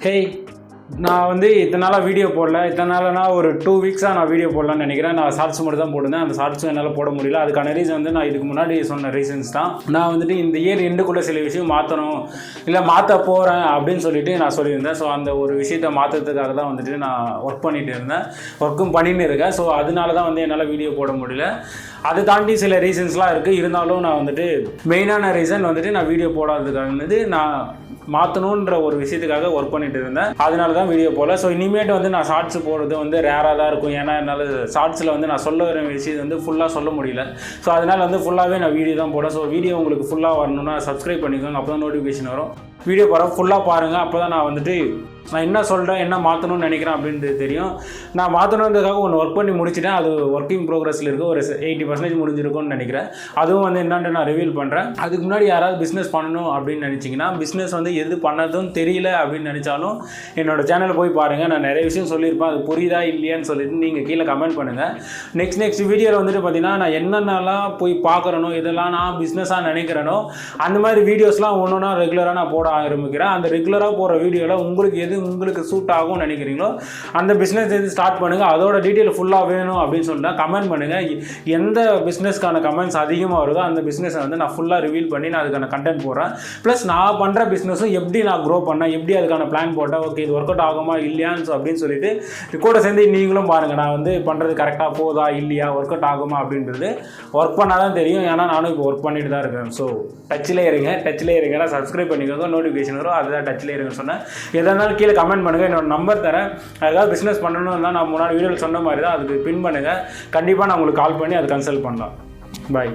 Hey, நான் வந்து இத்தனை நாளாக வீடியோ போடல. இத்தனை நாள்னா ஒரு 2 வீக்ஸாக நான் வீடியோ போடலான்னு நினைக்கிறேன். நான் ஷார்ட்ஸ் மட்டும் தான் போடுறேன். அந்த ஷார்ட்ஸும் என்னால் போட முடியல. அதுக்கான ரீசன் வந்து நான் இதுக்கு முன்னாடி சொன்ன ரீசன்ஸ் தான். நான் வந்துட்டு இந்த இயர் எண்டுக்குள்ளே சில விஷயம் மாற்றணும், இல்லை மாற்ற போகிறேன் அப்படின்னு சொல்லிட்டு நான் சொல்லியிருந்தேன். ஸோ அந்த ஒரு விஷயத்தை மாற்றுறதுக்காக தான் வந்துட்டு நான் ஒர்க் பண்ணிகிட்டு இருந்தேன், ஒர்க்கும் பண்ணின்னு இருக்கேன். ஸோ அதனால தான் வந்து என்னால் வீடியோ போட முடியல. அதை தாண்டி சில ரீசன்ஸ்லாம் இருக்குது. இருந்தாலும் நான் வந்துட்டு மெயினான ரீசன் வந்துட்டு நான் வீடியோ போடாததுக்காக வந்து நான் மாற்றணுன்ற ஒரு விஷயத்துக்காக ஒர்க் பண்ணிட்டு இருந்தேன். அதனால தான் வீடியோ போடல. ஸோ இனிமேட்டு வந்து நான் ஷார்ட்ஸ் போடுறது வந்து ரேராக தான் இருக்கும். ஏன்னா என்னால் ஷார்ட்ஸில் வந்து நான் சொல்ல வர விஷயம் வந்து ஃபுல்லாக சொல்ல முடியல. ஸோ அதனால் வந்து ஃபுல்லாகவே நான் வீடியோ தான் போடேன். ஸோ வீடியோ உங்களுக்கு ஃபுல்லாக வரணும்னா சப்ஸ்கிரைப் பண்ணிக்கோங்க. அப்போ தான் நோட்டிஃபிகேஷன் வரும். வீடியோ போகிற ஃபுல்லாக பாருங்கள். அப்போ தான் நான் வந்துட்டு நான் என்ன சொல்கிறேன், என்ன மாற்றணும்னு நினைக்கிறேன் அப்படின்றது தெரியும். நான் மாற்றணுன்றதுக்காக ஒன்று ஒர்க் பண்ணி முடிச்சிட்டேன். அது ஒர்க்கிங் ப்ரோக்ரஸில் இருக்குது. ஒரு 80% முடிஞ்சிருக்கும்னு நினைக்கிறேன். அதுவும் வந்து என்னென்னு நான் ரிவீல் பண்ணுறேன். அதுக்கு முன்னாடி யாராவது பிஸ்னஸ் பண்ணணும் அப்படின்னு நினச்சிங்கன்னா, பிஸ்னஸ் வந்து எது பண்ணதும் தெரியல அப்படின்னு நினச்சாலும் என்னோடய சேனலில் போய் பாருங்கள். நான் நிறைய விஷயம் சொல்லியிருப்பேன். அது புரியுதா இல்லையான்னு சொல்லிட்டு நீங்கள் கீழே கமெண்ட் பண்ணுங்கள். நெக்ஸ்ட் வீடியோவில் வந்துட்டு பார்த்தீங்கன்னா, நான் என்னென்னலாம் போய் பார்க்குறனோ, இதெல்லாம் நான் பிஸ்னஸாக நினைக்கிறேனோ அந்த மாதிரி வீடியோஸ்லாம் ஒன்றுனா ரெகுலராக நான் போட ஆரம்பிக்கிறேன். அந்த ரெகுலராக போகிற வீடியோவில் உங்களுக்கு சூட் ஆகும்னு நினைக்கிறீங்களோ அந்த பிஸ்னஸ் எது ஸ்டார்ட் பண்ணுங்கள். அதோட டீட்டெயில் ஃபுல்லாக வேணும் அப்படின்னு சொன்னா கமெண்ட் பண்ணுங்கள். எந்த பிஸ்னஸ்க்கான கமெண்ட்ஸ் அதிகமாக வருதோ அந்த பிஸ்னஸை வந்து நான் ஃபுல்லாக ரிவீல் பண்ணி நான் அதுக்கான கண்டென்ட் போடுறேன். ப்ளஸ் நான் பண்ணுற பிஸ்னஸும் எப்படி நான் க்ரோ பண்ணேன், எப்படி அதுக்கான பிளான் போட்டேன், ஓகே இது ஒர்க் அவுட் ஆகுமா இல்லையான்னு அப்படின்னு சொல்லிட்டு கூட சேர்ந்து நீங்களும் பாருங்கள். நான் வந்து பண்ணுறது கரெக்டாக போதா இல்லையா, ஒர்க் அவுட் ஆகுமா அப்படின்றது ஒர்க் பண்ணால் தான் தெரியும். ஏன்னா நானும் இப்போ ஒர்க் பண்ணிட்டு தான் இருக்கேன். ஸோ டச்சில் இருங்கன்னா சப்ஸ்கிரைப் பண்ணிக்கோங்க, நோட்டிஃபிகேஷன் வரும். அதுதான் டச்சில் இருங்கன்னு சொன்னேன். எதனாலும் கீழே கமெண்ட் பண்ணுங்கள். என்னோட நம்பர் தரேன். அதுக்காக பிஸ்னஸ் பண்ணணும்னா நான் முன்னாடி வீடியோவில் சொன்ன மாதிரி தான். அதுக்கு பின் பண்ணுங்கள். கண்டிப்பாக நான் உங்களுக்கு கால் பண்ணி அதை கன்சல்ட் பண்ணலாம். பாய்.